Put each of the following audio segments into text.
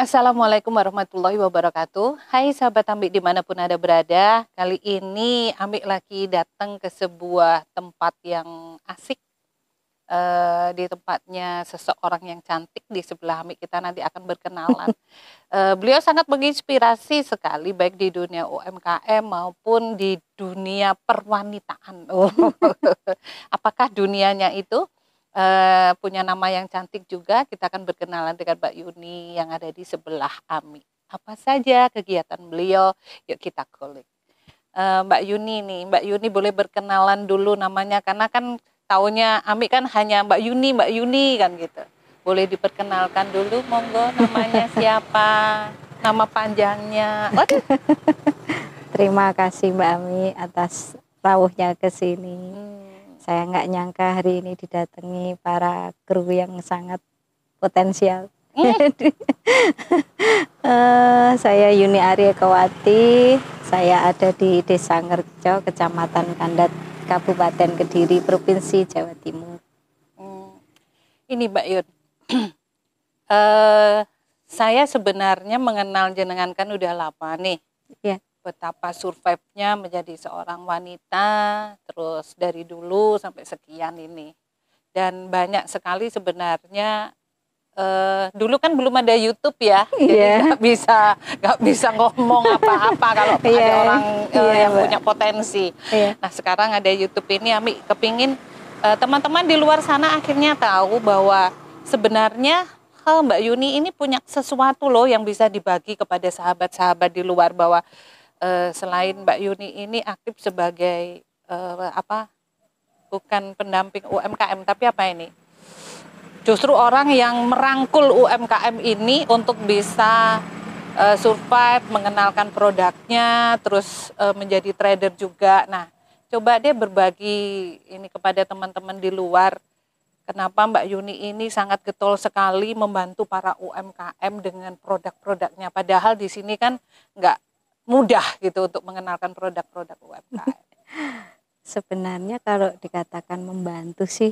Assalamualaikum warahmatullahi wabarakatuh. Hai sahabat Ambik dimanapun Anda berada. Kali ini Ambik lagi datang ke sebuah tempat yang asik. Di tempatnya seseorang yang cantik di sebelah Ambik, kita nanti akan berkenalan. Beliau sangat menginspirasi sekali baik di dunia UMKM maupun di dunia perwanitaan. Apakah dunianya itu punya nama yang cantik juga? Kita akan berkenalan dengan Mbak Yuni yang ada di sebelah Ami. Apa saja kegiatan beliau? Yuk kita kulik. Mbak Yuni nih, Mbak Yuni boleh berkenalan dulu namanya, karena kan taunya Ami kan hanya Mbak Yuni kan gitu. Boleh diperkenalkan dulu, monggo, namanya siapa, nama panjangnya. Waduh. Terima kasih Mbak Ami atas rawuhnya ke sini. Saya nggak nyangka hari ini didatangi para kru yang sangat potensial. Saya Yuni Aryekawati, saya ada di Desa Ngerjo, Kecamatan Kandat, Kabupaten Kediri, Provinsi Jawa Timur. Ini Mbak Yun, saya sebenarnya mengenal jenengan kan udah lama nih. Ya. Betapa survive-nya menjadi seorang wanita, terus dari dulu sampai sekian ini. Dan banyak sekali sebenarnya, dulu kan belum ada YouTube ya, jadi nggak bisa ngomong apa-apa kalau ada orang yang punya potensi. Nah sekarang ada YouTube ini, Ami kepingin teman-teman di luar sana akhirnya tahu bahwa sebenarnya Mbak Yuni ini punya sesuatu loh yang bisa dibagi kepada sahabat-sahabat di luar, bahwa selain Mbak Yuni ini aktif sebagai bukan pendamping UMKM, tapi apa ini? Justru orang yang merangkul UMKM ini untuk bisa survive, mengenalkan produknya, terus menjadi trader juga. Nah, coba deh berbagi ini kepada teman-teman di luar. Kenapa Mbak Yuni ini sangat getol sekali membantu para UMKM dengan produk-produknya. Padahal di sini kan nggak mudah gitu untuk mengenalkan produk-produk UMKM. Sebenarnya kalau dikatakan membantu sih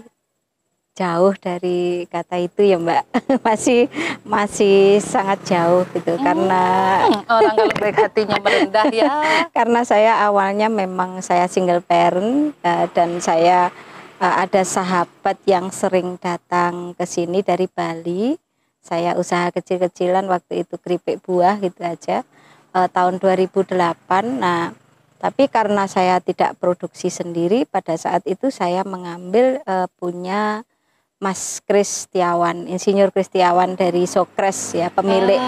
jauh dari kata itu ya Mbak. masih sangat jauh gitu, karena orang kalau baik hatinya merendah ya. Karena saya awalnya memang saya single parent, dan saya ada sahabat yang sering datang ke sini dari Bali. Saya usaha kecil-kecilan waktu itu, keripik buah gitu aja, tahun 2008. Nah, tapi karena saya tidak produksi sendiri, pada saat itu saya mengambil punya Mas Kristiawan, Insinyur Kristiawan dari Sokres ya, pemilik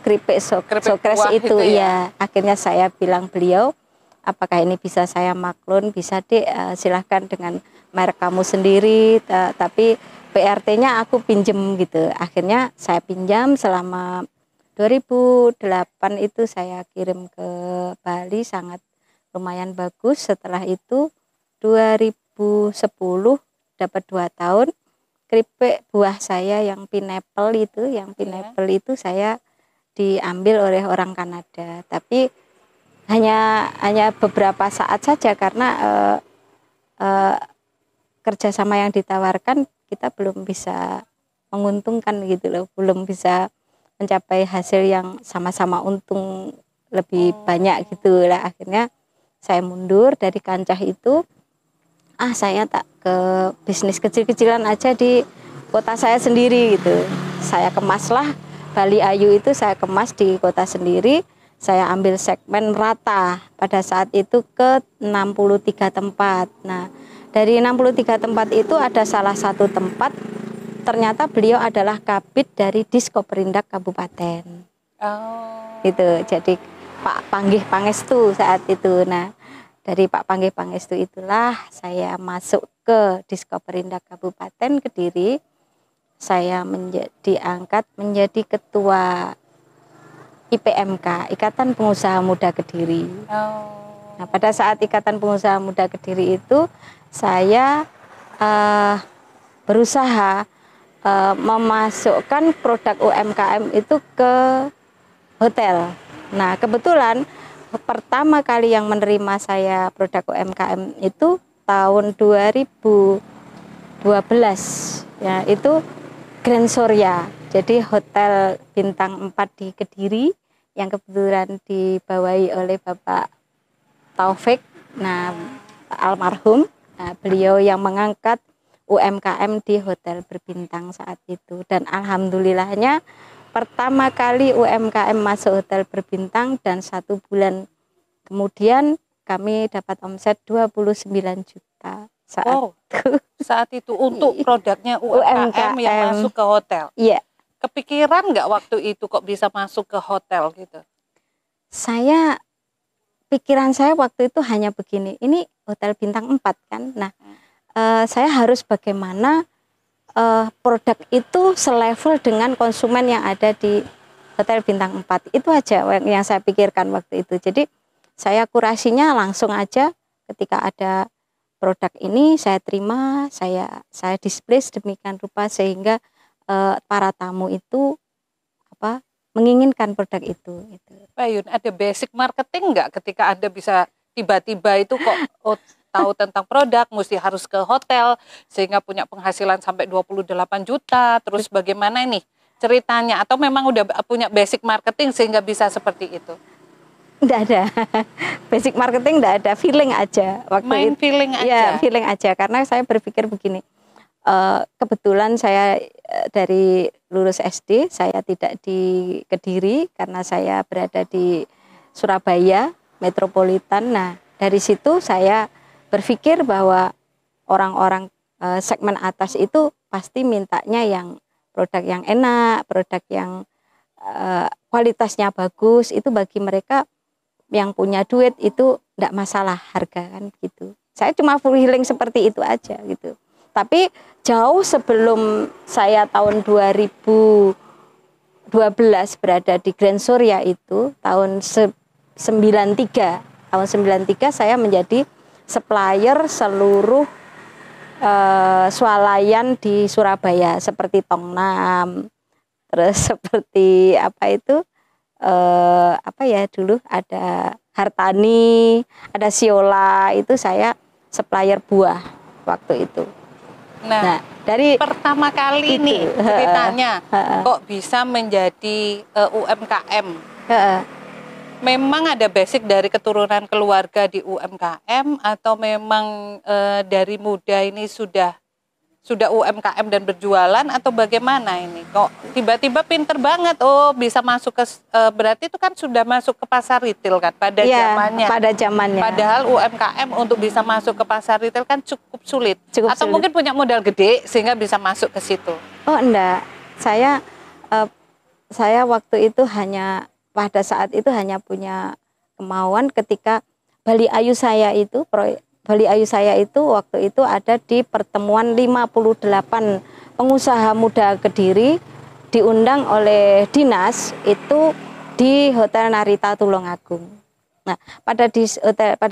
keripik Sokres itu ya. Akhirnya saya bilang beliau, apakah ini bisa saya maklun? Bisa Dek, silahkan dengan merek kamu sendiri, tapi PRT-nya aku pinjem gitu. Akhirnya saya pinjam selama 2008 itu, saya kirim ke Bali, sangat lumayan bagus. Setelah itu 2010 dapat 2 tahun, keripik buah saya yang pineapple itu saya diambil oleh orang Kanada, tapi hanya beberapa saat saja, karena kerjasama yang ditawarkan kita belum bisa menguntungkan gitu loh, belum bisa mencapai hasil yang sama-sama untung lebih banyak gitu lah. Akhirnya saya mundur dari kancah itu. Saya tak ke bisnis kecil-kecilan aja di kota saya sendiri gitu. Saya kemaslah Bali Ayu itu, saya kemas di kota sendiri. Saya ambil segmen rata pada saat itu ke 63 tempat. Nah, dari 63 tempat itu ada salah satu tempat ternyata beliau adalah kabid dari Diskoperindak Kabupaten. Gitu. Jadi Pak Panggih Pangestu saat itu. Nah, dari Pak Panggih Pangestu itulah saya masuk ke Diskoperindak Kabupaten Kediri. Saya diangkat menjadi ketua IPMK, Ikatan Pengusaha Muda Kediri. Nah, pada saat Ikatan Pengusaha Muda Kediri itu saya berusaha memasukkan produk UMKM itu ke hotel. Nah, kebetulan pertama kali yang menerima saya produk UMKM itu tahun 2012 ya, itu Grand Surya Jadi hotel bintang 4 di Kediri yang kebetulan dibawahi oleh Bapak Taufik, nah almarhum. Nah, beliau yang mengangkat UMKM di hotel berbintang saat itu, dan alhamdulillahnya pertama kali UMKM masuk hotel berbintang dan 1 bulan kemudian kami dapat omset 29 juta saat itu. Saat itu untuk produknya UMKM yang masuk ke hotel. Iya. Kepikiran nggak waktu itu kok bisa masuk ke hotel gitu? Pikiran saya waktu itu hanya begini, ini hotel bintang 4 kan. Nah, saya harus bagaimana produk itu selevel dengan konsumen yang ada di hotel bintang 4. Itu aja yang saya pikirkan waktu itu. Jadi saya kurasinya langsung aja, ketika ada produk ini saya terima, saya display sedemikian rupa sehingga para tamu itu menginginkan produk itu. Pak Yun, ada basic marketing nggak ketika Anda bisa tiba-tiba itu kok tahu tentang produk, mesti harus ke hotel sehingga punya penghasilan sampai 28 juta, terus bagaimana ini ceritanya? Atau memang udah punya basic marketing sehingga bisa seperti itu? Enggak ada. Basic marketing enggak ada, feeling aja waktu Main itu. Feeling aja. Ya, feeling aja, karena saya berpikir begini. Kebetulan saya dari lulus SD, saya tidak di Kediri karena saya berada di Surabaya metropolitan. Nah, dari situ saya berpikir bahwa orang-orang segmen atas itu pasti mintanya yang produk yang enak, produk yang kualitasnya bagus. Itu bagi mereka yang punya duit itu enggak masalah harga kan gitu. Saya cuma feeling seperti itu aja gitu. Tapi jauh sebelum saya tahun 2012 berada di Grand Surya itu tahun 93. Tahun 93 saya menjadi supplier seluruh swalayan di Surabaya seperti Tongnam, terus seperti dulu ada Hartani, ada Siola, itu saya supplier buah waktu itu. Nah dari pertama kali itu, nih ceritanya kok bisa menjadi UMKM. Memang ada basic dari keturunan keluarga di UMKM atau memang dari muda ini sudah UMKM dan berjualan atau bagaimana ini? Kok tiba-tiba pinter banget, bisa masuk ke, berarti itu kan sudah masuk ke pasar retail kan pada zamannya. Pada zamannya. Padahal UMKM untuk bisa masuk ke pasar retail kan cukup sulit. Atau mungkin punya modal gede sehingga bisa masuk ke situ. Oh enggak, saya waktu itu pada saat itu hanya punya kemauan ketika Bali Ayu saya itu waktu itu ada di pertemuan 58 pengusaha muda Kediri diundang oleh dinas itu di Hotel Narita Tulungagung. Nah, pada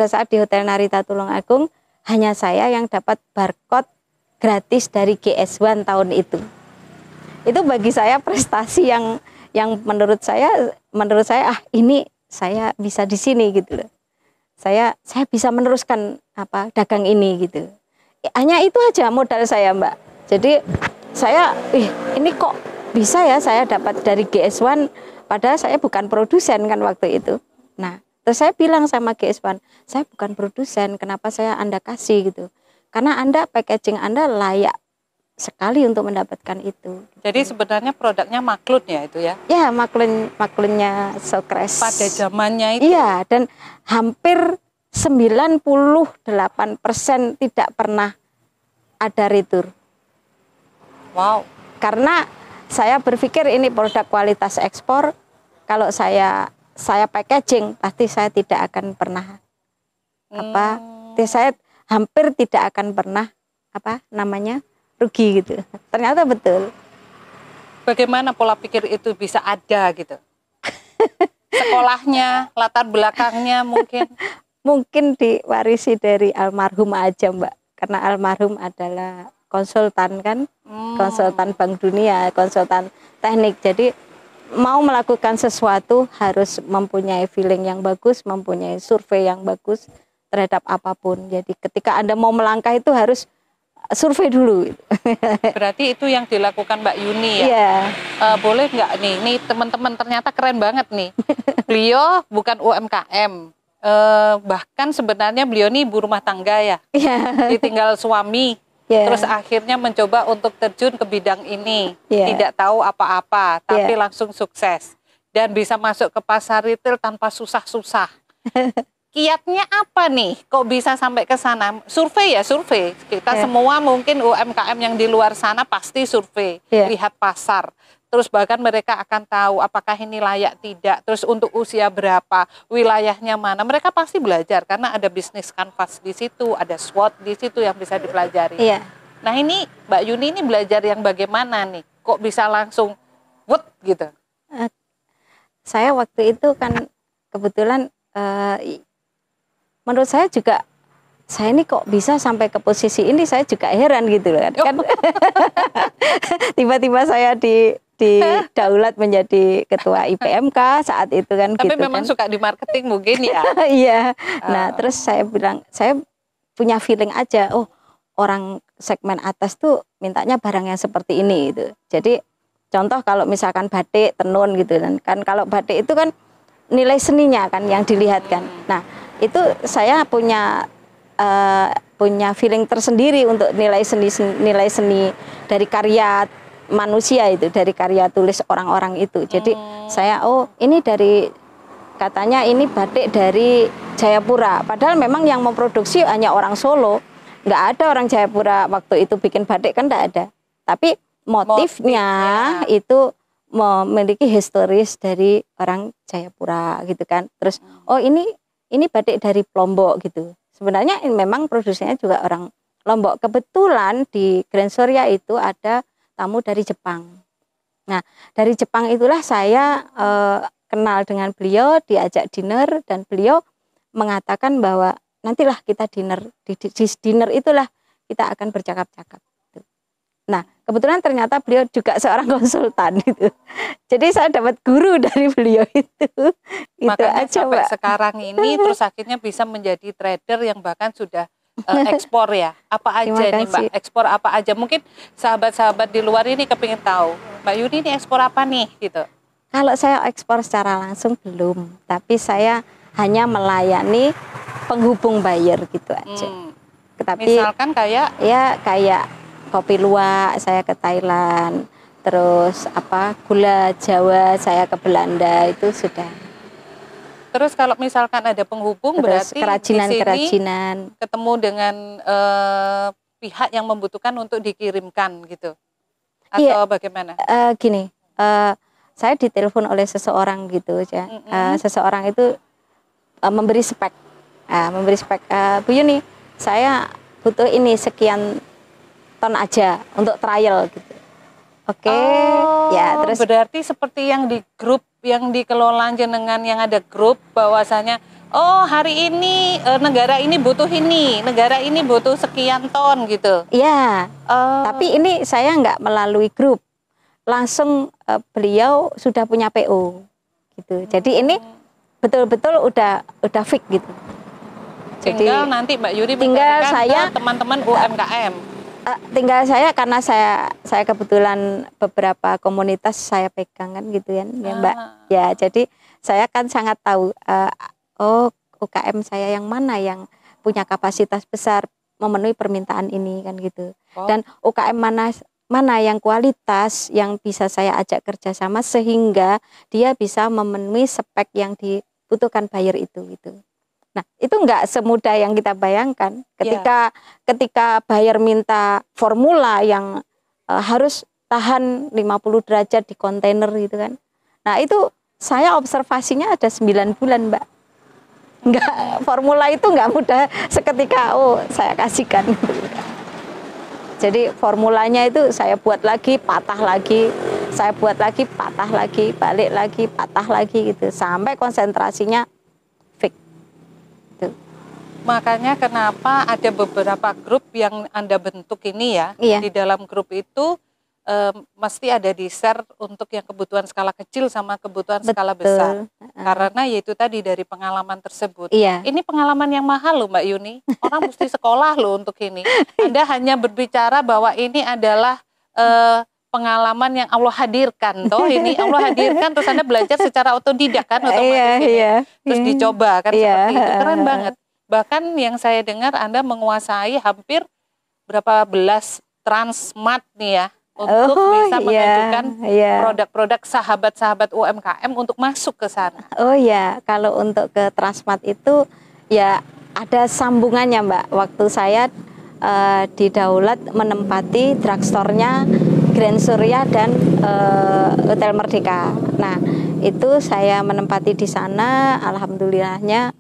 saat di Hotel Narita Tulungagung hanya saya yang dapat barcode gratis dari GS1 tahun itu. Itu bagi saya prestasi yang menurut saya ini saya bisa di sini gitu loh. Saya bisa meneruskan dagang ini gitu. Hanya itu aja modal saya, Mbak. Jadi saya ini kok bisa ya saya dapat dari GS1 padahal saya bukan produsen kan waktu itu. Nah, terus saya bilang sama GS1, saya bukan produsen, kenapa Anda kasih gitu. Karena packaging Anda layak sekali untuk mendapatkan itu. Jadi sebenarnya produknya maklun ya itu ya? Ya, maklunnya Socrates. Pada zamannya itu? Iya, dan hampir 98% tidak pernah ada retur. Wow. Karena saya berpikir ini produk kualitas ekspor, kalau saya packaging pasti saya tidak akan pernah saya hampir tidak akan pernah rugi gitu. Ternyata betul. Bagaimana pola pikir itu bisa ada gitu? Sekolahnya, latar belakangnya mungkin? Mungkin diwarisi dari almarhum aja, Mbak. Karena almarhum adalah konsultan kan, konsultan Bank Dunia, konsultan teknik. Jadi mau melakukan sesuatu harus mempunyai feeling yang bagus, mempunyai survei yang bagus terhadap apapun. Jadi ketika Anda mau melangkah itu harus survei dulu. Berarti itu yang dilakukan Mbak Yuni ya? Iya. Boleh nggak nih teman-teman ternyata keren banget nih. Beliau bukan UMKM, bahkan sebenarnya beliau ini ibu rumah tangga ya, ditinggal suami, terus akhirnya mencoba untuk terjun ke bidang ini, tidak tahu apa-apa, tapi langsung sukses. Dan bisa masuk ke pasar retail tanpa susah-susah. Kiatnya apa nih? Kok bisa sampai ke sana? Survei ya, survei. Kita semua mungkin UMKM yang di luar sana pasti survei, lihat pasar. Terus bahkan mereka akan tahu apakah ini layak tidak. Terus untuk usia berapa, wilayahnya mana. Mereka pasti belajar karena ada bisnis canvas di situ, ada SWOT di situ yang bisa dipelajari. Nah ini Mbak Yuni ini belajar yang bagaimana nih? Kok bisa langsung wut gitu? Saya waktu itu kan kebetulan menurut saya juga saya ini kok bisa sampai ke posisi ini, saya juga heran gitu loh kan. Tiba-tiba saya didaulat menjadi ketua IPMK saat itu kan. Tapi gitu memang kan. suka di marketing mungkin ya. Iya. Nah terus saya bilang, saya punya feeling aja, oh orang segmen atas tuh mintanya barang yang seperti ini gitu. Jadi contoh kalau misalkan batik, tenun gitu kan kalau batik itu kan nilai seninya kan yang dilihat kan. Nah itu saya punya feeling tersendiri untuk nilai seni dari karya manusia itu, dari karya tulis orang-orang itu. Jadi saya ini dari katanya ini batik dari Jayapura, padahal memang yang memproduksi hanya orang Solo, nggak ada orang Jayapura waktu itu bikin batik kan, nggak ada. Tapi motifnya itu memiliki historis dari orang Jayapura gitu kan. Terus ini batik dari Lombok gitu. Sebenarnya memang produksinya juga orang Lombok. Kebetulan di Grand Surya itu ada tamu dari Jepang. Nah dari Jepang itulah saya kenal dengan beliau, diajak dinner, dan beliau mengatakan bahwa nantilah kita dinner, di dinner itulah kita akan bercakap-cakap. Nah kebetulan ternyata beliau juga seorang konsultan gitu. Jadi saya dapat guru dari beliau itu. Makanya aja, sampai Mbak. Sekarang ini terus akhirnya bisa menjadi trader yang bahkan sudah ekspor ya. Apa aja nih Mbak? Ekspor apa aja? Mungkin sahabat-sahabat di luar ini kepingin tahu, Mbak Yuni ini ekspor apa nih gitu. Kalau saya ekspor secara langsung belum, tapi saya hanya melayani penghubung buyer gitu aja. Tapi misalkan kayak kopi luwak saya ke Thailand, terus gula Jawa saya ke Belanda, itu sudah. Terus kalau misalkan ada penghubung, terus berarti kerajinan ketemu dengan pihak yang membutuhkan untuk dikirimkan gitu, atau bagaimana? Gini, saya ditelepon oleh seseorang gitu ya. Seseorang itu memberi spek, Bu Yuni, saya butuh ini sekian ton aja untuk trial gitu. Ya terus berarti seperti yang di grup yang dikelola jenengan, yang ada grup bahwasanya hari ini negara ini butuh ini, negara ini butuh sekian ton gitu. Iya. Tapi ini saya nggak melalui grup, langsung beliau sudah punya PO gitu. Jadi ini betul-betul udah fix gitu. Tinggal nanti Mbak Yuni saya teman-teman UMKM. Tinggal saya, karena saya kebetulan beberapa komunitas saya pegang kan gitu ya Mbak. Ya jadi saya kan sangat tahu UKM saya yang mana yang punya kapasitas besar memenuhi permintaan ini kan gitu. Dan UKM mana yang kualitas yang bisa saya ajak kerjasama sehingga dia bisa memenuhi spek yang dibutuhkan buyer itu gitu. Nah itu nggak semudah yang kita bayangkan ketika buyer minta formula yang harus tahan 50 derajat di kontainer gitu kan. Nah itu saya observasinya ada 9 bulan Mbak. Formula itu nggak mudah seketika saya kasihkan. Jadi formulanya itu saya buat lagi, patah lagi, saya buat lagi, patah lagi, balik lagi, patah lagi gitu sampai konsentrasinya. Makanya kenapa ada beberapa grup yang Anda bentuk ini ya. Di dalam grup itu mesti ada di share untuk yang kebutuhan skala kecil sama kebutuhan skala Betul. besar. Karena yaitu tadi dari pengalaman tersebut. Iya. Ini pengalaman yang mahal loh Mbak Yuni. Orang mesti sekolah loh untuk ini. Anda hanya berbicara bahwa ini adalah pengalaman yang Allah hadirkan. Toh ini Allah hadirkan terus Anda belajar secara otodidak kan otomatis ini. Terus dicoba kan seperti itu. Keren banget. Bahkan yang saya dengar Anda menguasai hampir berapa belas transmat nih ya. Untuk bisa mengajukan produk-produk sahabat-sahabat UMKM untuk masuk ke sana. Oh ya, kalau untuk ke Transmart itu ya ada sambungannya Mbak. Waktu saya di Daulat menempati drugstore-nya Grand Surya dan Hotel Merdeka. Nah, itu saya menempati di sana, alhamdulillahnya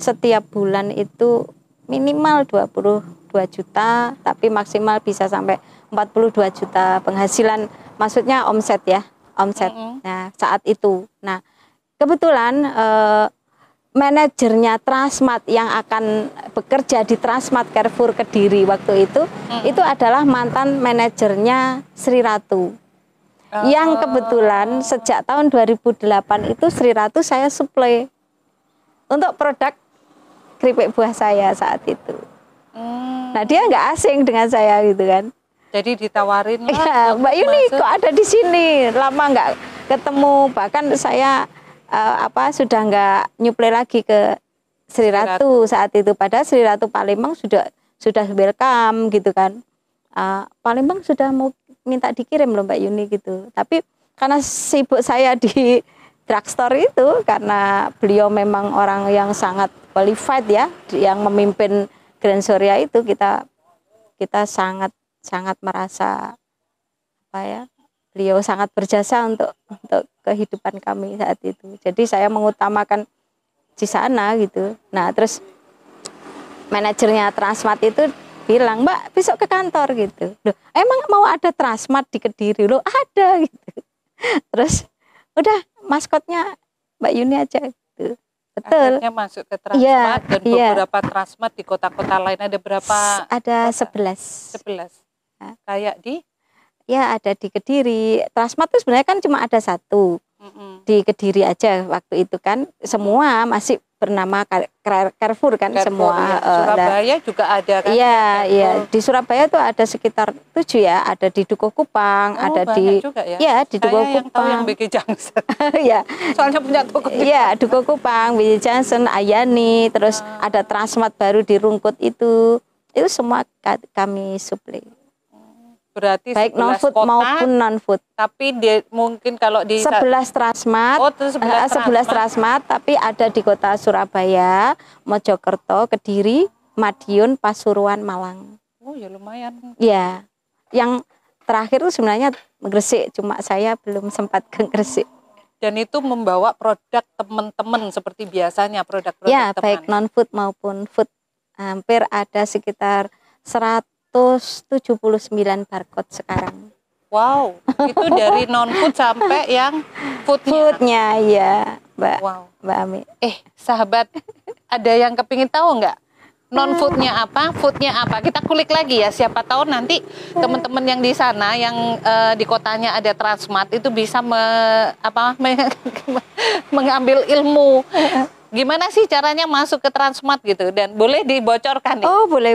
setiap bulan itu minimal 22 juta, tapi maksimal bisa sampai 42 juta penghasilan, maksudnya omset ya, omset. Nah, saat itu. Nah, kebetulan manajernya Transmart yang akan bekerja di Transmart Carrefour Kediri waktu itu adalah mantan manajernya Sri Ratu. Yang kebetulan sejak tahun 2008 itu Sri Ratu saya suplai untuk produk keripik buah saya saat itu. Nah, dia nggak asing dengan saya gitu kan. Jadi ditawarin lah. Ya, Mbak Yuni kok ada di sini, lama nggak ketemu. Bahkan saya sudah nggak nyuplai lagi ke Sri Ratu saat itu. Padahal Sri Ratu Palembang sudah welcome gitu kan. Palembang sudah mau minta dikirim loh Mbak Yuni gitu. Tapi karena sibuk saya di drugstore itu, karena beliau memang orang yang sangat qualified ya, yang memimpin Grand Surya itu, kita sangat merasa beliau sangat berjasa untuk kehidupan kami saat itu. Jadi saya mengutamakan di sana gitu. Nah, terus manajernya Transmart itu bilang, "Mbak, besok ke kantor," gitu. Loh, emang mau ada Transmart di Kediri? Loh, ada gitu. Terus udah maskotnya Mbak Yuni aja gitu. Betul. Akhirnya masuk ke Transmart dan beberapa Transmart di kota-kota lain. Ada berapa? Ada 11. 11. Kayak di? Ya, ada di Kediri. Transmart itu sebenarnya kan cuma ada satu. Di Kediri aja waktu itu kan. Semua masih bernama Carrefour kan, Carrefour, semua. Ya. Surabaya juga ada kan? Iya. Di Surabaya tuh ada sekitar 7 ya. Ada di Dukuh Kupang, ada di juga ya? Ya, di Dukuh Kupang. Yang tahu yang BK Junction. Iya. Soalnya punya toko. Iya, Dukuh Kupang, BK Junction, Ayani, terus ada Transmart baru di Rungkut itu. Itu semua kami suplai. Berarti baik non-food maupun non-food. Tapi mungkin kalau di 11 Transmart, 11 Transmart, tapi ada di kota Surabaya, Mojokerto, Kediri, Madiun, Pasuruan, Malang. Oh ya lumayan. Ya, yang terakhir itu sebenarnya Gresik, cuma saya belum sempat ke Gresik. Dan itu membawa produk teman-teman seperti biasanya produk-produk ya, teman. Baik non-food maupun food. Hampir ada sekitar 179 barcode sekarang. Wow, itu dari non-food sampai yang foodnya ya, Mbak. Wow. Mbak Ami. Sahabat, ada yang kepingin tahu nggak? Non-foodnya apa, foodnya apa? Kita kulik lagi ya, siapa tahu nanti teman-teman yang di sana, yang di kotanya ada Transmart itu bisa mengambil ilmu. Gimana sih caranya masuk ke Transmart gitu? Dan boleh dibocorkan nih? Oh, boleh.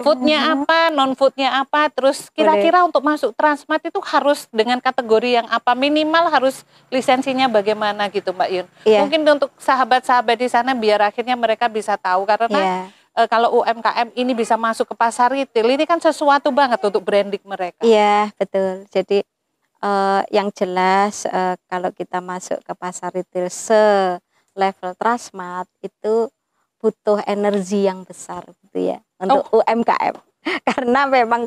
Foodnya apa, non-foodnya apa, terus kira-kira untuk masuk Transmart itu harus dengan kategori yang apa? Minimal harus lisensinya bagaimana gitu Mbak Yun? Mungkin untuk sahabat-sahabat di sana biar akhirnya mereka bisa tahu, karena kalau UMKM ini bisa masuk ke pasar retail, ini kan sesuatu banget untuk branding mereka. Iya, betul. Jadi yang jelas kalau kita masuk ke pasar retail level Transmart itu butuh energi yang besar gitu ya untuk UMKM. Karena memang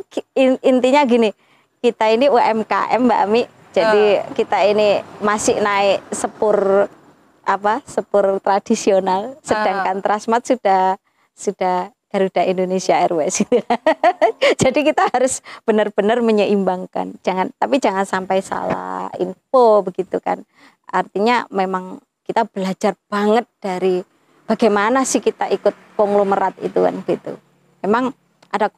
intinya gini, kita ini UMKM Mbak Ami, jadi kita ini masih naik sepur tradisional, sedangkan Transmart sudah Garuda Indonesia Airways. Jadi kita harus benar-benar menyeimbangkan. Tapi jangan sampai salah info begitu kan. Artinya memang kita belajar banget dari bagaimana sih kita ikut konglomerat itu kan gitu. Memang ada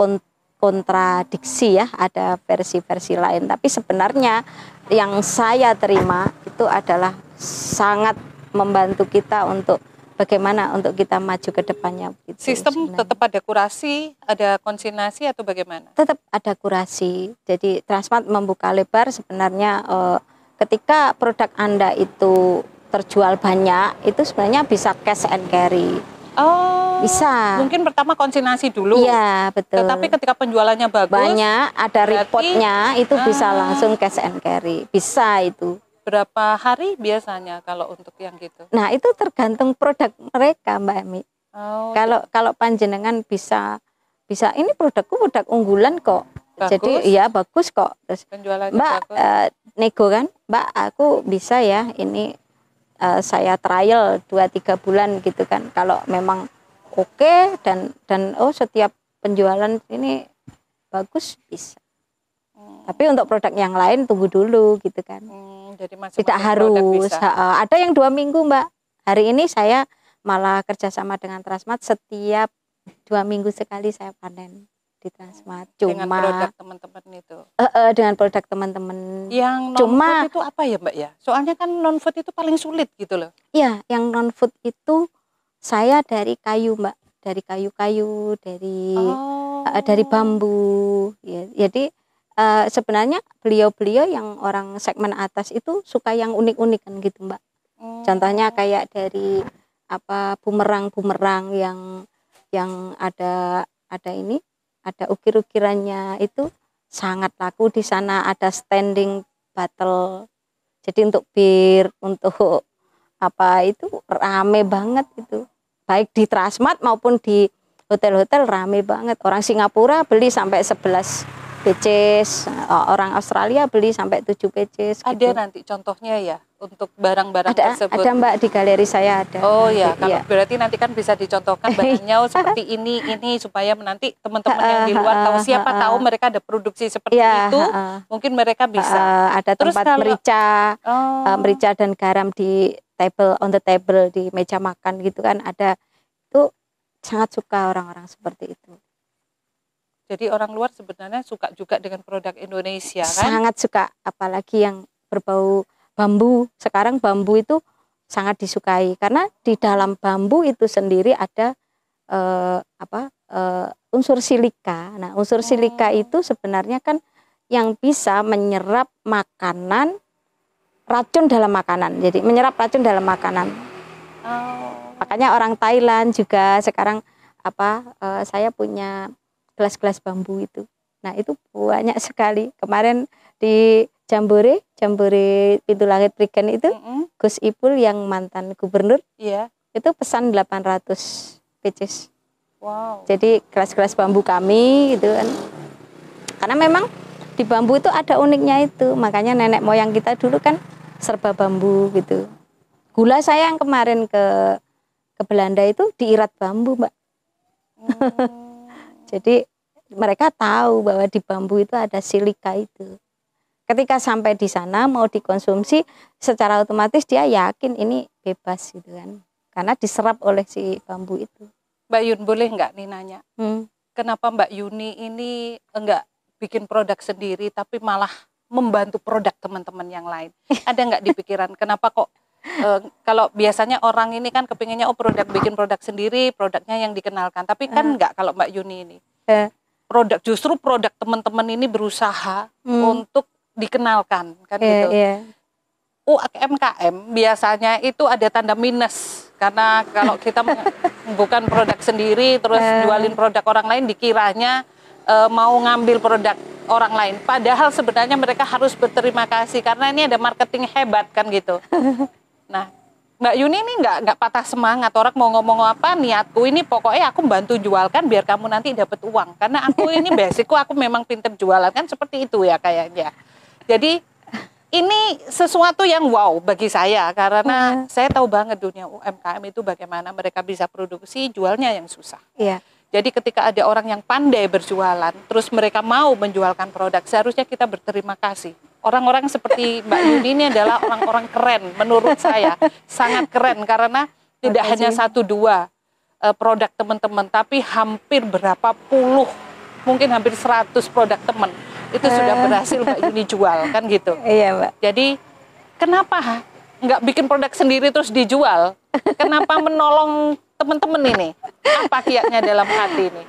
kontradiksi ya, ada versi-versi lain. Tapi sebenarnya yang saya terima itu adalah sangat membantu kita untuk bagaimana untuk kita maju ke depannya. Gitu, Sistem sebenarnya. tetap ada kurasi, ada konsignasi atau bagaimana? Tetap ada kurasi. Jadi Transmart membuka lebar sebenarnya ketika produk Anda itu terjual banyak, itu sebenarnya bisa cash and carry. Oh, bisa. Mungkin pertama konsignasi dulu. Iya, betul. Tetapi ketika penjualannya bagus, banyak, ada reportnya, itu bisa langsung cash and carry. Bisa itu. Berapa hari biasanya kalau untuk yang gitu? Nah, itu tergantung produk mereka, Mbak Emi. Oh, Kalau panjenengan bisa ini produkku produk unggulan kok. bagus. Jadi iya bagus kok. Terus Penjualannya Mbak bagus. nego kan, Mbak aku bisa ya ini saya trial 2-3 bulan gitu kan. Kalau memang oke dan oh setiap penjualan ini bagus bisa. Tapi untuk produk yang lain tunggu dulu gitu kan. Jadi tidak harus. Ada yang 2 minggu Mbak. Hari ini saya malah kerjasama dengan Transmart, setiap 2 minggu sekali saya panen di Transmart. Dengan produk teman-teman itu. Dengan produk teman-teman. Yang non-food itu apa ya Mbak ya? Soalnya kan non-food itu paling sulit gitu loh. Iya, yang non-food itu saya dari kayu Mbak, dari kayu-kayu, dari bambu. Ya, jadi sebenarnya beliau-beliau yang orang segmen atas itu suka yang unik-unik kan gitu Mbak. Contohnya kayak dari bumerang yang ada ukir-ukirannya itu sangat laku di sana. Ada standing battle, jadi untuk bir, untuk itu rame banget itu, baik di Transmart maupun di hotel-hotel rame banget. Orang Singapura beli sampai 11 pieces, orang Australia beli sampai 7 pieces. Ada gitu. nanti contohnya ya untuk barang-barang tersebut. Ada Mbak, di galeri saya ada. Oh ya, kalau berarti nanti kan bisa dicontohkan bahannya seperti ini supaya nanti teman-teman yang di luar tahu, siapa tahu mereka ada produksi seperti itu, mungkin mereka bisa. Ada Terus tempat merica dan garam di on the table di meja makan gitu kan, ada. Itu sangat suka orang-orang seperti itu. Jadi orang luar sebenarnya suka juga dengan produk Indonesia kan? Sangat suka, apalagi yang berbau bambu. Sekarang bambu itu sangat disukai karena di dalam bambu itu sendiri ada unsur silika. Nah, unsur silika itu sebenarnya kan yang bisa menyerap makanan, racun dalam makanan. Jadi menyerap racun dalam makanan. Makanya orang Thailand juga sekarang saya punya gelas-gelas bambu itu. Nah, itu banyak sekali. Kemarin di Jambore Pintu Langit Prigen itu, Gus Ipul yang mantan gubernur, itu pesan 800 pieces. Wow. Jadi gelas-gelas bambu kami gitu kan. Karena memang di bambu itu ada uniknya itu. Makanya nenek moyang kita dulu kan serba bambu gitu. Gula saya yang kemarin ke Belanda itu diirat bambu, Mbak. Jadi mereka tahu bahwa di bambu itu ada silika itu. Ketika sampai di sana mau dikonsumsi, secara otomatis dia yakin ini bebas gitu kan. Karena diserap oleh si bambu itu. Mbak Yun, boleh nggak nih nanya? Kenapa Mbak Yuni ini enggak bikin produk sendiri tapi malah membantu produk teman-teman yang lain? Ada nggak di pikiran kenapa kok kalau biasanya orang ini kan kepinginnya bikin produk sendiri, produknya yang dikenalkan. Tapi kan enggak kalau Mbak Yuni ini. Justru produk teman-teman ini berusaha untuk dikenalkan kan gitu. UMKM biasanya itu ada tanda minus karena kalau kita bukan produk sendiri terus jualin produk orang lain dikiranya mau ngambil produk orang lain. Padahal sebenarnya mereka harus berterima kasih karena ini ada marketing hebat kan gitu. Nah, Mbak Yuni ini nggak patah semangat. Orang mau ngomong apa, niatku ini pokoknya aku bantu jualkan biar kamu nanti dapat uang. Karena aku ini basicku aku memang pinter jualan kan seperti itu ya kayaknya. Jadi ini sesuatu yang wow bagi saya karena saya tahu banget dunia UMKM itu bagaimana mereka bisa produksi jualnya yang susah. Jadi ketika ada orang yang pandai berjualan, terus mereka mau menjualkan produk, seharusnya kita berterima kasih. Orang-orang seperti Mbak Yuni ini adalah orang-orang keren menurut saya, sangat keren karena tidak hanya 1-2 produk teman-teman, tapi hampir berapa puluh mungkin hampir 100 produk teman itu sudah berhasil Mbak Yuni jual kan gitu. Iya Mbak. Jadi kenapa nggak bikin produk sendiri terus dijual? Kenapa menolong teman-teman ini? Apa kiatnya dalam hati ini?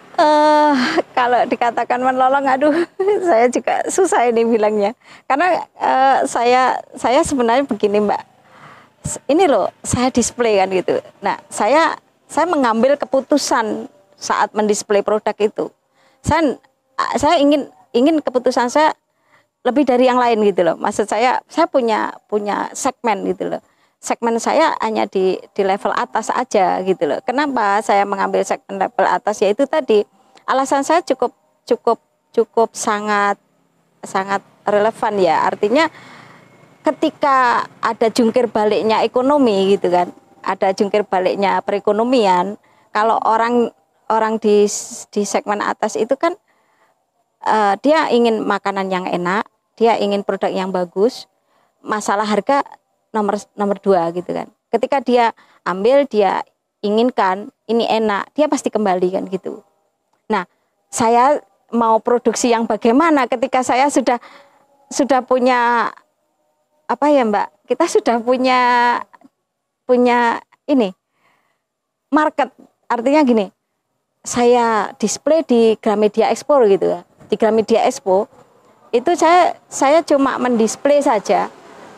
Kalau dikatakan menolong, aduh, saya juga susah ini bilangnya. Karena saya sebenarnya begini Mbak, ini loh saya display kan gitu. Nah saya mengambil keputusan saat mendisplay produk itu. Saya ingin keputusan saya lebih dari yang lain gitu loh. Maksud saya punya segmen gitu loh. Segmen saya hanya di level atas aja gitu loh. Kenapa saya mengambil segmen level atas? Yaitu tadi alasan saya cukup sangat relevan ya. Artinya ketika ada jungkir baliknya ekonomi gitu kan, ada jungkir baliknya perekonomian. Kalau orang di segmen atas itu kan dia ingin makanan yang enak, dia ingin produk yang bagus, masalah harga nomor 2 gitu kan. Ketika dia ambil, dia inginkan ini enak, dia pasti kembali kan gitu. Nah, saya mau produksi yang bagaimana ketika saya sudah punya apa ya Mbak? Kita sudah punya ini market. Artinya gini, saya display di Gramedia Expo gitu ya. Di Gramedia Expo itu saya cuma mendisplay saja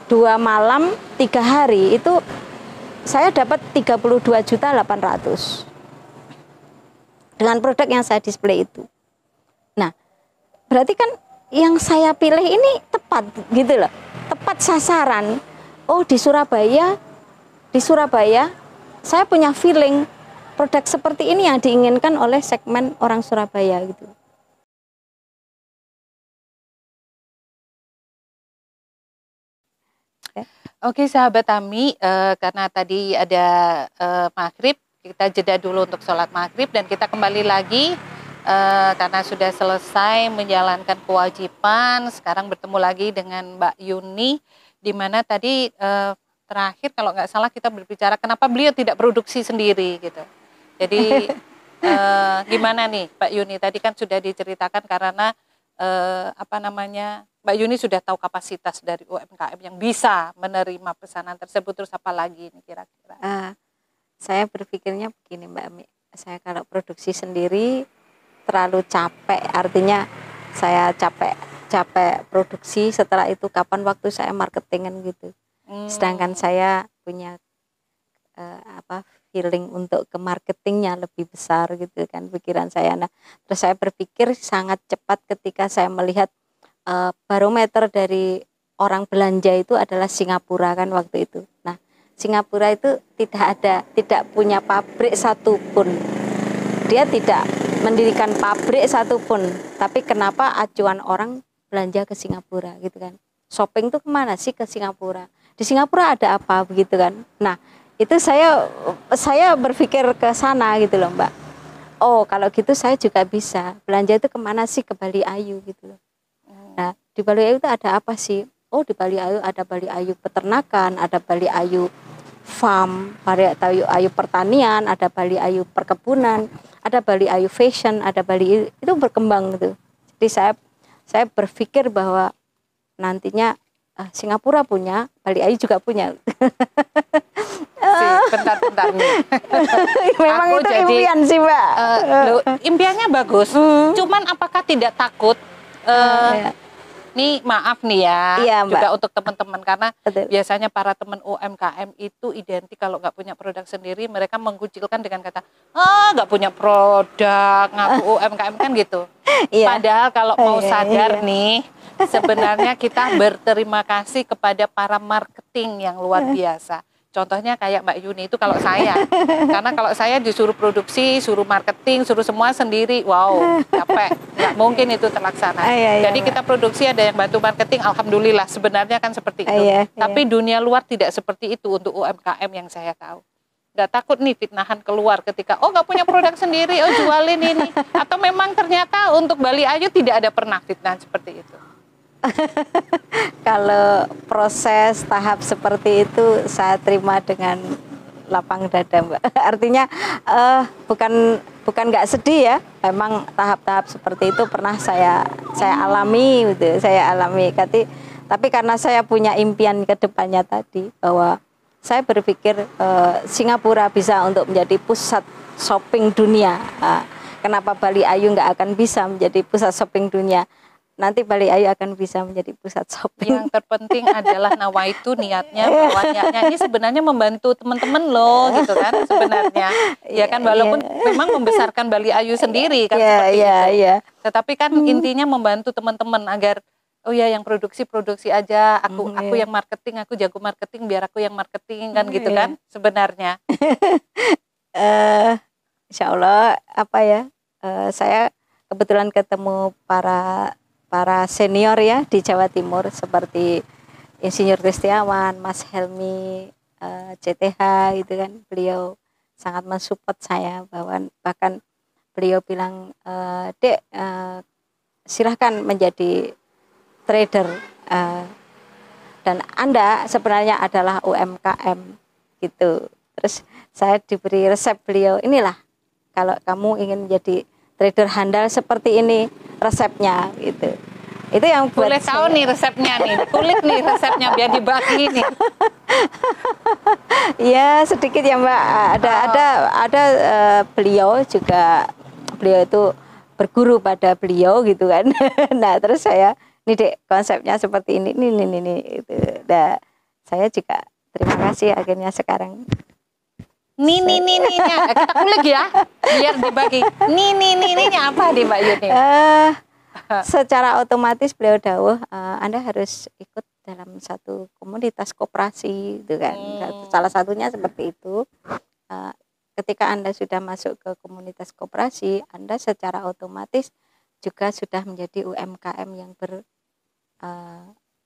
2 malam 3 hari itu saya dapat 32.800.000 dengan produk yang saya display itu. Nah, berarti kan yang saya pilih ini tepat gitu loh, tepat sasaran. Oh, di Surabaya saya punya feeling produk seperti ini yang diinginkan oleh segmen orang Surabaya gitu. Oke sahabat Tami, karena tadi ada maghrib, kita jeda dulu untuk sholat maghrib dan kita kembali lagi karena sudah selesai menjalankan kewajiban. Sekarang bertemu lagi dengan Mbak Yuni, di mana tadi terakhir kalau nggak salah kita berbicara kenapa beliau tidak produksi sendiri gitu. Jadi gimana nih Mbak Yuni, tadi kan sudah diceritakan karena Mbak Yuni sudah tahu kapasitas dari UMKM yang bisa menerima pesanan tersebut, terus apa lagi nih kira-kira? Saya berpikirnya begini Mbak Ami, saya kalau produksi sendiri terlalu capek, artinya saya capek produksi, setelah itu kapan waktu saya marketingan gitu. Sedangkan saya punya feeling untuk ke marketingnya lebih besar gitu kan pikiran saya. Nah, terus saya berpikir sangat cepat ketika saya melihat barometer dari orang belanja itu adalah Singapura kan waktu itu. Nah, Singapura itu tidak punya pabrik satupun. Dia tidak mendirikan pabrik satupun. Tapi kenapa acuan orang belanja ke Singapura gitu kan? Shopping tuh kemana sih? Ke Singapura. Di Singapura ada apa begitu kan? Nah, itu saya berpikir ke sana gitu loh Mbak. Oh, kalau gitu saya juga bisa belanja itu kemana sih? Ke Bali Ayu gitu loh. Nah, di Bali Ayu itu ada apa sih? Oh, di Bali Ayu ada Bali Ayu peternakan, ada Bali Ayu farm, Bali Ayu pertanian, ada Bali Ayu perkebunan, ada Bali Ayu fashion, ada Bali itu berkembang gitu. Jadi saya berpikir bahwa nantinya Singapura punya, Bali Ayu juga punya. Bentar nih. Memang aku itu jadi, impian sih Mbak. Impiannya bagus. Cuman apakah tidak takut? Nih maaf nih ya, iya, juga untuk teman-teman karena biasanya para teman UMKM itu identik kalau nggak punya produk sendiri mereka mengkucilkan dengan kata nggak punya produk, ngaku UMKM kan gitu. Iya. Padahal kalau mau sadar nih sebenarnya kita berterima kasih kepada para marketing yang luar biasa. Contohnya kayak Mbak Yuni itu kalau saya, karena kalau saya disuruh produksi, suruh marketing, suruh semua sendiri, wow, capek, nggak mungkin itu terlaksana. Jadi kita produksi ada yang bantu marketing, alhamdulillah sebenarnya kan seperti itu. Tapi dunia luar tidak seperti itu untuk UMKM yang saya tahu. Nggak takut nih fitnahan keluar ketika, nggak punya produk sendiri, jualin ini. Atau memang ternyata untuk Bali Ayu tidak ada pernah fitnah seperti itu. Kalau proses tahap seperti itu saya terima dengan lapang dada Mbak. Artinya bukan nggak sedih ya, memang tahap-tahap seperti itu pernah saya alami gitu, saya alami. Tapi karena saya punya impian ke depannya tadi bahwa saya berpikir Singapura bisa untuk menjadi pusat shopping dunia. Kenapa Bali Ayu nggak akan bisa menjadi pusat shopping dunia? Nanti Bali Ayu akan bisa menjadi pusat shopping. Yang terpenting adalah nawaitu, niatnya, bahwa niatnya ini sebenarnya membantu teman-teman loh, gitu kan sebenarnya. Ya kan, walaupun memang membesarkan Bali Ayu sendiri kan seperti itu. Tetapi kan intinya membantu teman-teman agar oh ya yang produksi aja, aku yang marketing, aku jago marketing, biar aku yang marketing kan gitu kan sebenarnya. Insya Allah saya kebetulan ketemu para senior ya di Jawa Timur seperti Insinyur Kristiawan, Mas Helmi, CTH gitu kan. Beliau sangat mensupport saya, bahkan beliau bilang, Dek, silahkan menjadi trader, dan Anda sebenarnya adalah UMKM gitu. Terus saya diberi resep beliau, inilah kalau kamu ingin menjadi trader handal seperti ini resepnya gitu. Itu yang buat boleh tahu nih resepnya nih, kulik nih resepnya biar dibagi nih. Ya sedikit ya Mbak, ada beliau itu berguru pada beliau gitu kan. Nah terus saya, nih Dek konsepnya seperti ini itu. Nah saya juga terima kasih akhirnya sekarang. Nih, kita kulik ya, biar dibagi. Nih, apa nih Mbak Yuni? Secara otomatis beliau dawuh, Anda harus ikut dalam satu komunitas koperasi, gitu kan. Salah satunya seperti itu. Ketika Anda sudah masuk ke komunitas koperasi, Anda secara otomatis juga sudah menjadi UMKM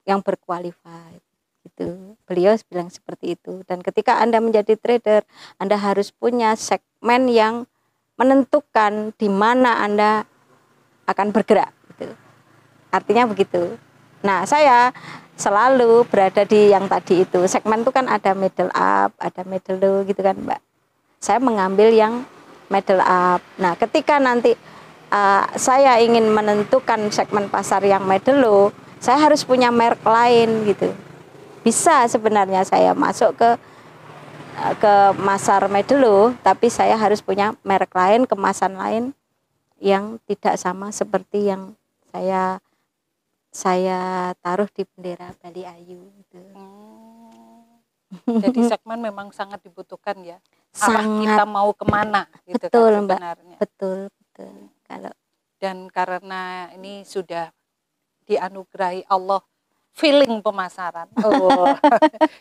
yang berqualified. Gitu. Beliau bilang seperti itu. Dan ketika Anda menjadi trader, Anda harus punya segmen yang menentukan di mana Anda akan bergerak gitu. Artinya begitu. Nah, saya selalu berada di yang tadi itu. Segmen itu kan ada middle up, ada middle low gitu kan, Mbak. Saya mengambil yang middle up. Nah, ketika nanti saya ingin menentukan segmen pasar yang middle low, saya harus punya merek lain gitu. Bisa sebenarnya saya masuk ke pasar middle low, tapi saya harus punya merek lain, kemasan lain yang tidak sama seperti yang saya taruh di bendera Bali Ayu gitu. Jadi segmen memang sangat dibutuhkan ya. Arah kita mau kemana gitu. Betul, kan sebenarnya. Mbak. Betul. Dan karena ini sudah dianugerahi Allah feeling pemasaran.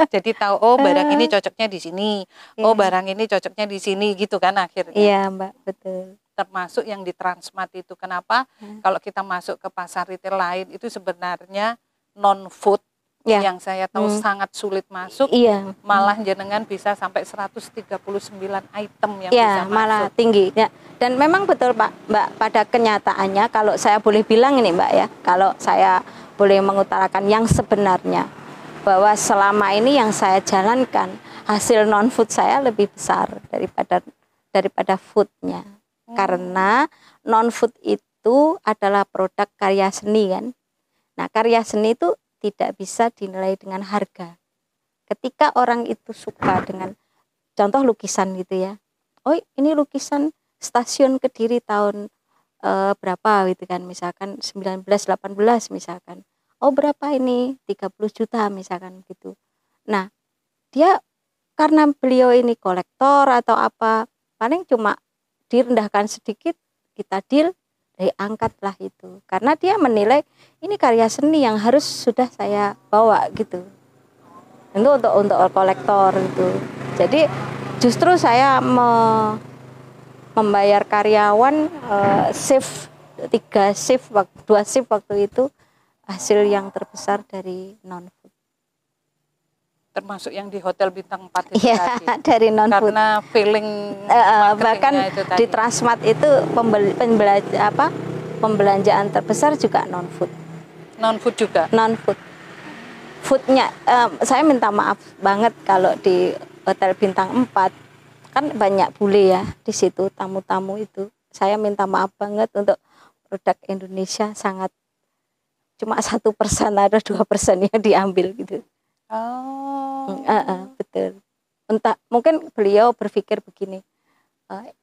Jadi tahu barang ini cocoknya di sini. Barang ini cocoknya di sini gitu kan akhirnya. Iya, Mbak, betul. Termasuk yang di Transmart itu. Kenapa? Kalau kita masuk ke pasar retail lain itu sebenarnya non food yang saya tahu sangat sulit masuk. Malah jenengan bisa sampai 139 item yang bisa masuk. Malah tinggi. Ya. Dan memang betul Mbak, pada kenyataannya kalau saya boleh bilang ini Mbak ya, kalau saya boleh mengutarakan yang sebenarnya, bahwa selama ini yang saya jalankan hasil non food saya lebih besar daripada foodnya. Karena non food itu adalah produk karya seni kan. Nah, karya seni itu tidak bisa dinilai dengan harga. Ketika orang itu suka dengan contoh lukisan gitu ya. Oh, ini lukisan Stasiun Kediri tahun berapa gitu kan, misalkan 1918 misalkan. Oh, berapa ini? 30 juta misalkan gitu. Nah, dia karena beliau ini kolektor atau apa, paling cuma direndahkan sedikit, kita deal, angkatlah itu. Karena dia menilai ini karya seni yang harus sudah saya bawa gitu. Itu untuk kolektor itu. Jadi justru saya membayar karyawan shift 2 shift waktu itu, hasil yang terbesar dari non food. Termasuk yang di hotel bintang 4 itu tadi. Dari non food. Karena feeling bahkan itu tadi. Di Transmart itu pembelanjaan terbesar juga non food. Non food juga. Non food. Foodnya saya minta maaf banget kalau di hotel bintang 4 kan banyak bule ya di situ, tamu-tamu itu. Saya minta maaf banget untuk produk Indonesia sangat cuma 1% ada 2% yang diambil gitu. Oh. Betul. Entah mungkin beliau berpikir begini,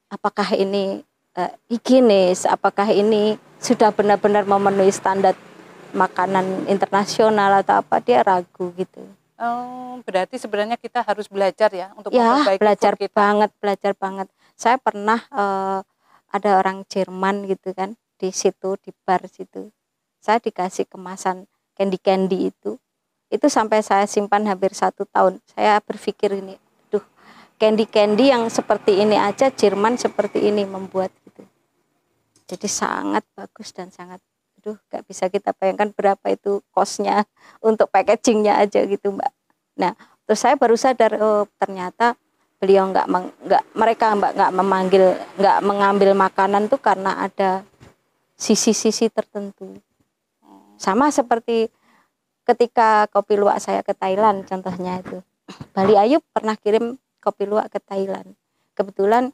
apakah ini higienis, apakah ini sudah benar-benar memenuhi standar makanan internasional atau apa, dia ragu gitu. Oh, berarti sebenarnya kita harus belajar ya untuk Ya, memperbaiki belajar food kita. belajar banget. Saya pernah ada orang Jerman gitu kan di situ, di bar situ. Saya dikasih kemasan candy itu sampai saya simpan hampir 1 tahun. Saya berpikir ini, duh, candy yang seperti ini aja Jerman seperti ini membuat gitu. Jadi sangat bagus dan sangat, gak bisa kita bayangkan berapa itu cost-nya untuk packagingnya aja gitu Mbak. Nah, terus saya baru sadar, oh ternyata beliau mereka nggak mengambil makanan tuh karena ada sisi-sisi tertentu. Sama seperti ketika kopi luwak saya ke Thailand contohnya itu. Bali Ayub pernah kirim kopi luwak ke Thailand. Kebetulan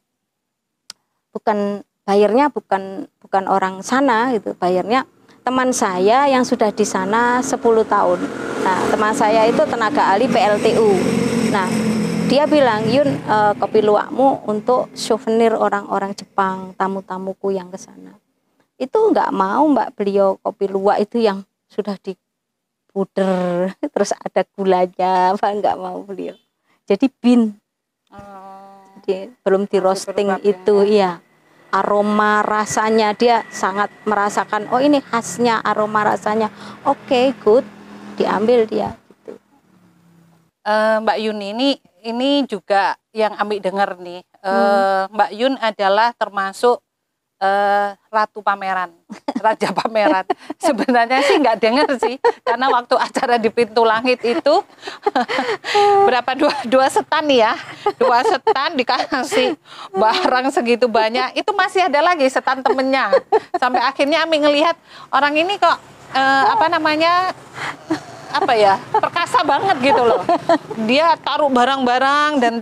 bayarnya bukan orang sana gitu, bayarnya teman saya yang sudah di sana 10 tahun. Nah, teman saya itu tenaga ahli PLTU. Nah, dia bilang, Yun, kopi luwakmu untuk souvenir orang-orang Jepang, tamu-tamuku yang ke sana. Itu nggak mau Mbak, beliau kopi luwak itu yang sudah dipuder, terus ada gulanya, apa nggak mau beliau. Jadi jadi belum di roasting itu, ya. Aroma rasanya dia sangat merasakan, oh ini khasnya aroma rasanya, oke, good, diambil dia gitu. Mbak Yun ini juga yang Amik dengar nih, Mbak Yun adalah termasuk ratu pameran, raja pameran. Sebenarnya sih nggak dengar sih, karena waktu acara di Pintu Langit itu berapa dua setan nih ya, 2 setan dikasih barang segitu banyak, itu masih ada lagi setan temennya. Sampai akhirnya Ami ngelihat orang ini kok perkasa banget gitu loh. Dia taruh barang-barang dan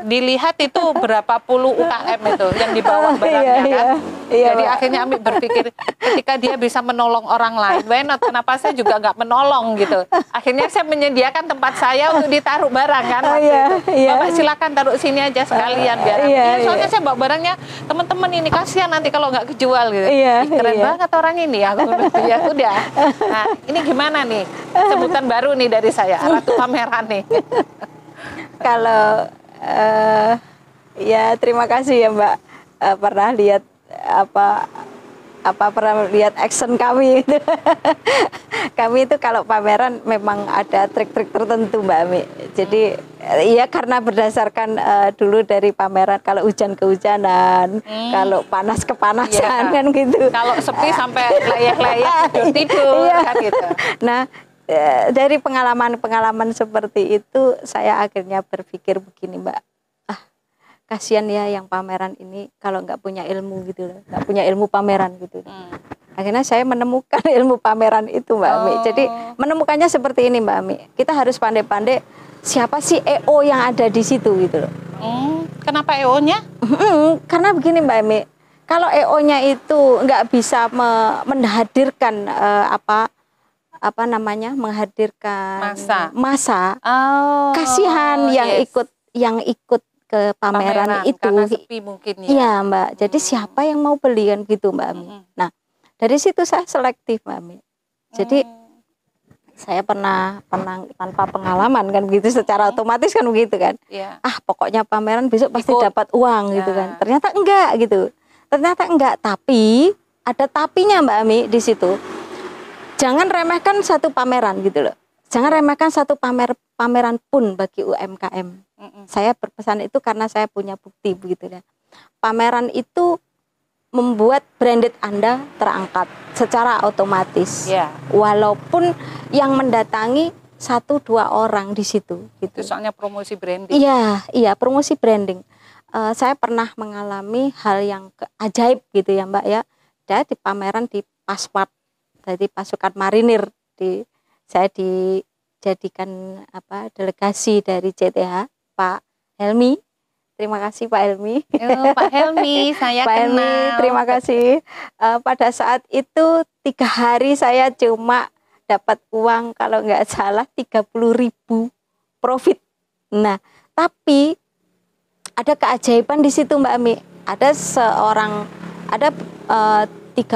dilihat itu berapa puluh UKM itu yang dibawa barangnya kan. Jadi akhirnya Ami berpikir ketika dia bisa menolong orang lain, why not? Kenapa saya juga nggak menolong gitu. Akhirnya saya menyediakan tempat saya untuk ditaruh barang kan waktu itu. Bapak silakan taruh sini aja sekalian biar soalnya saya bawa barangnya teman-teman ini, kasihan nanti kalau nggak kejual gitu. Keren banget orang ini ya. Ya udah. Nah, ini gimana nih? Sebutan baru nih dari saya, ratu pameran nih. Kalau ya terima kasih ya Mbak, pernah lihat pernah lihat action kami itu. Kami itu kalau pameran memang ada trik-trik tertentu Mbak Ami. Jadi ya karena berdasarkan dulu dari pameran, kalau hujan kehujanan, kalau panas kepanasan kan gitu. Kalau sepi sampai layak-layak tidur kan gitu. Nah, dari pengalaman seperti itu saya akhirnya berpikir begini Mbak, kasihan ya yang pameran ini kalau nggak punya ilmu gitu loh, nggak punya ilmu pameran gitu. Akhirnya saya menemukan ilmu pameran itu Mbak Ami. Jadi menemukannya seperti ini Mbak Ami, kita harus pandai-pandai siapa sih EO yang ada di situ gitu loh. Kenapa EO-nya? Karena begini Mbak Ami, kalau EO-nya itu nggak bisa menghadirkan menghadirkan masa. Kasihan yang ikut ke pameran itu karena sepi mungkin ya. Iya Mbak, jadi siapa yang mau beli kan gitu Mbak Ami. Nah, dari situ saya selektif Mbak Ami. Jadi saya pernah tanpa pengalaman kan begitu, secara otomatis kan begitu kan. Pokoknya pameran besok pasti dapat uang gitu kan. Ternyata enggak, tapi ada tapinya Mbak Ami di situ. Jangan remehkan satu pameran gitu loh. Jangan remehkan satu pameran pun bagi UMKM. Saya berpesan itu karena saya punya bukti begitu ya. Pameran itu membuat branded Anda terangkat secara otomatis. Walaupun yang mendatangi 1-2 orang di situ gitu. Soalnya promosi branding. Iya, promosi branding. Saya pernah mengalami hal yang ajaib gitu ya Mbak ya. Saya di pameran di Paspat, dari pasukan marinir, saya dijadikan delegasi dari CTH, Pak Helmi. Terima kasih Pak Helmi. Pak Helmi, saya Pak Helmi, kenal. terima kasih. Pada saat itu 3 hari saya cuma dapat uang kalau nggak salah 30.000 profit. Nah, tapi ada keajaiban di situ Mbak Ami. Ada 3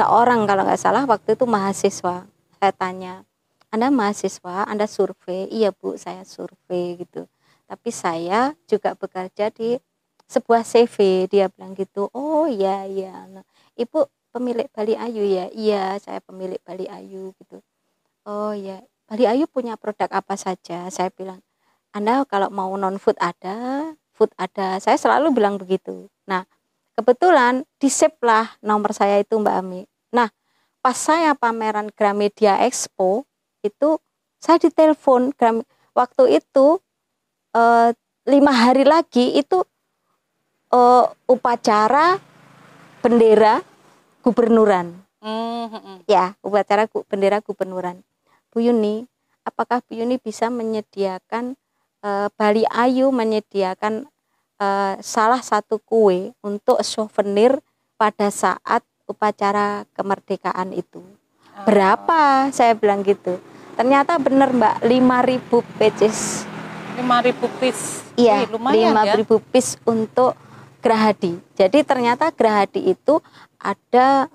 orang kalau nggak salah waktu itu mahasiswa. Saya tanya, Anda mahasiswa, Anda survei? Iya Bu, saya survei gitu. Tapi saya juga bekerja di sebuah CV, dia bilang gitu. Oh iya iya. Nah, Ibu pemilik Bali Ayu ya? Iya, saya pemilik Bali Ayu gitu. Oh iya, Bali Ayu punya produk apa saja? Saya bilang, Anda kalau mau non food ada, food ada. Saya selalu bilang begitu. Nah, kebetulan di save lah nomor saya itu Mbak Ami. Nah, pas saya pameran Gramedia Expo itu saya ditelepon waktu itu 5 hari lagi itu upacara bendera gubernuran. Ya, upacara bendera gubernuran. Bu Yuni, apakah Bu Yuni bisa menyediakan Bali Ayu menyediakan salah satu kue untuk souvenir pada saat upacara kemerdekaan itu? Berapa? Saya bilang gitu. Ternyata benar Mbak, 5.000 pieces. 5.000 piece. Iya, lumayan 5.000 piece untuk Gerahadi. Jadi ternyata Gerahadi itu ada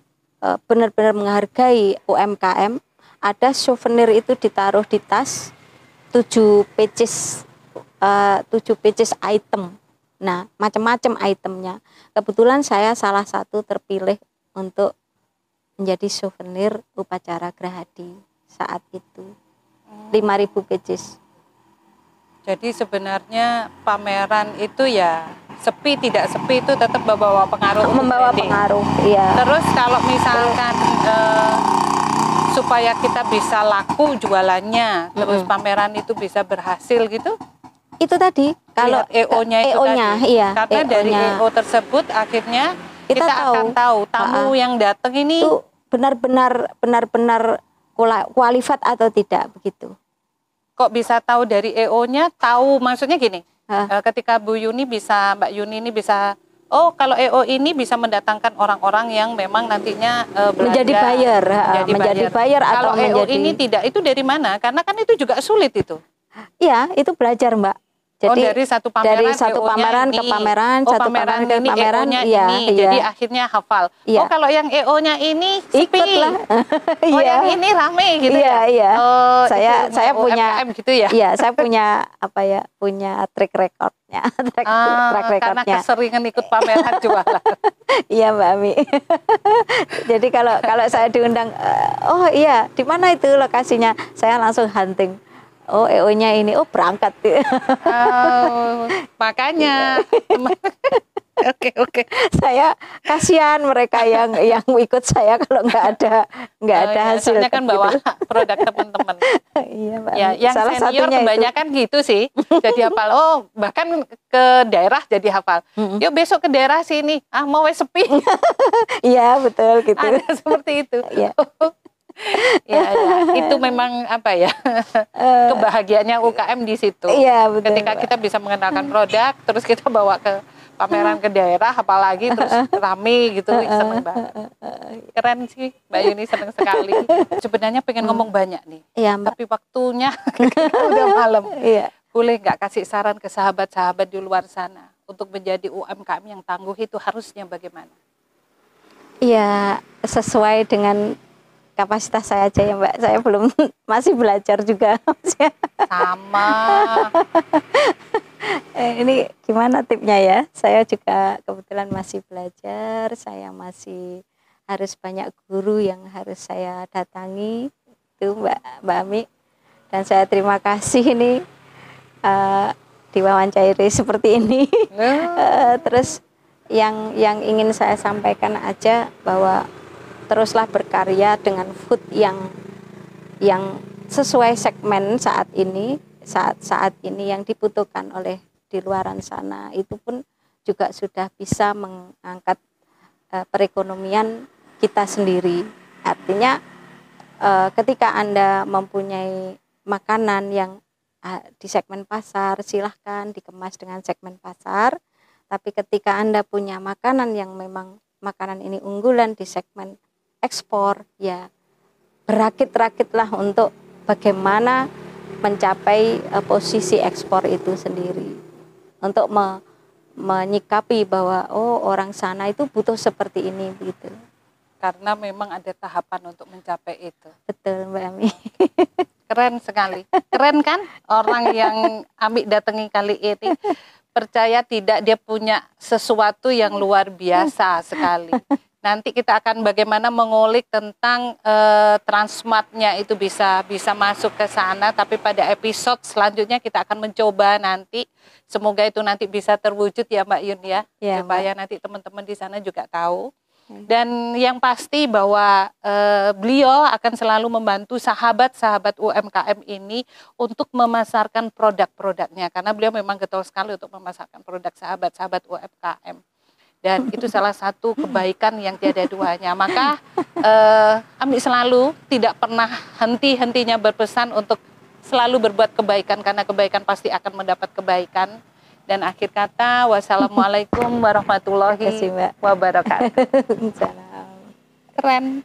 benar-benar menghargai UMKM. Ada souvenir itu ditaruh di tas 7 pieces 7 pieces item. Nah, macam-macam itemnya. Kebetulan saya salah satu terpilih untuk menjadi souvenir upacara Gerahadi saat itu. 5.000 pieces. Jadi sebenarnya pameran itu ya sepi tidak sepi itu tetap membawa pengaruh. Membawa pengaruh, iya. Terus kalau misalkan supaya kita bisa laku jualannya, terus pameran itu bisa berhasil gitu? Itu tadi kalau EO-nya itu EO-nya, tadi. iya. Karena dari EO tersebut akhirnya kita akan tahu tamu yang datang ini itu benar-benar kualifat atau tidak begitu. Kok bisa tahu dari EO-nya? Tahu maksudnya gini, ketika Bu Yuni bisa, Mbak Yuni ini bisa, oh kalau EO ini bisa mendatangkan orang-orang yang memang nantinya menjadi buyer, menjadi buyer atau kalau EO ini tidak, itu dari mana? Karena kan itu juga sulit itu. Iya, itu belajar Mbak. Jadi dari satu pameran, ke pameran, satu pameran ke pameran, iya. Jadi akhirnya hafal. Iya. Oh kalau yang EO-nya ini sepi, oh yang ini rame gitu ya. Iya. Oh, saya punya, UMKM gitu ya. Iya, saya punya punya track recordnya, track recordnya. Karena keseringan ikut pameran jualan. Iya Mbak Ami. Jadi kalau saya diundang, oh iya, di mana itu lokasinya? Saya langsung hunting. Oh EO-nya ini, oh berangkat. Makanya. Oke. Saya kasihan mereka yang ikut saya kalau nggak ada hasil. Soalnya kan bawa produk teman-teman. Iya Mbak. Ya, yang salah senior kebanyakan itu. Gitu sih. Jadi hafal. Oh bahkan ke daerah jadi hafal. Yuk besok ke daerah sini. Mau sepi. Iya betul gitu. Ada seperti itu. Iya. Ya, itu memang apa ya, kebahagiaannya UKM di situ. Iya, betul, ketika kita bisa mengenalkan produk, terus kita bawa ke pameran ke daerah, apalagi terus rame gitu, seneng banget. Keren sih Mbak Yuni, seneng sekali. Sebenarnya pengen ngomong banyak nih, iya, Mbak. Tapi waktunya udah malam. Iya. Boleh nggak kasih saran ke sahabat-sahabat di luar sana untuk menjadi UMKM yang tangguh itu harusnya bagaimana? Iya, sesuai dengan kapasitas saya aja ya Mbak, saya belum, masih belajar juga. Sama. Ini gimana tipnya ya? Saya juga kebetulan masih belajar, saya masih harus banyak guru yang harus saya datangi, itu Mbak Ami. Dan saya terima kasih ini diwawancari seperti ini. Terus yang ingin saya sampaikan aja bahwa teruslah berkarya dengan food yang sesuai segmen saat ini yang dibutuhkan oleh di luaran sana. Itu pun juga sudah bisa mengangkat perekonomian kita sendiri. Artinya ketika Anda mempunyai makanan yang di segmen pasar, silahkan dikemas dengan segmen pasar. Tapi ketika Anda punya makanan yang memang makanan ini unggulan di segmen ekspor, ya berakit-rakitlah untuk bagaimana mencapai posisi ekspor itu sendiri. Untuk menyikapi bahwa oh orang sana itu butuh seperti ini gitu. Karena memang ada tahapan untuk mencapai itu. Betul Mbak Ami. Keren sekali. Keren kan orang yang Ami datangi kali ini. Percaya tidak, dia punya sesuatu yang luar biasa sekali. Nanti kita akan bagaimana mengulik tentang Transmartnya itu bisa masuk ke sana. Tapi pada episode selanjutnya kita akan mencoba nanti. Semoga itu nanti bisa terwujud ya Mbak Yun ya. Supaya Mbak, nanti teman-teman di sana juga tahu. Dan yang pasti bahwa beliau akan selalu membantu sahabat-sahabat UMKM ini untuk memasarkan produk-produknya. Karena beliau memang getol sekali untuk memasarkan produk sahabat-sahabat UMKM. Dan itu salah satu kebaikan yang tiada duanya. Maka Ami selalu tidak pernah henti-hentinya berpesan untuk selalu berbuat kebaikan. Karena kebaikan pasti akan mendapat kebaikan. Dan akhir kata, wassalamualaikum warahmatullahi wabarakatuh. Salam. Keren.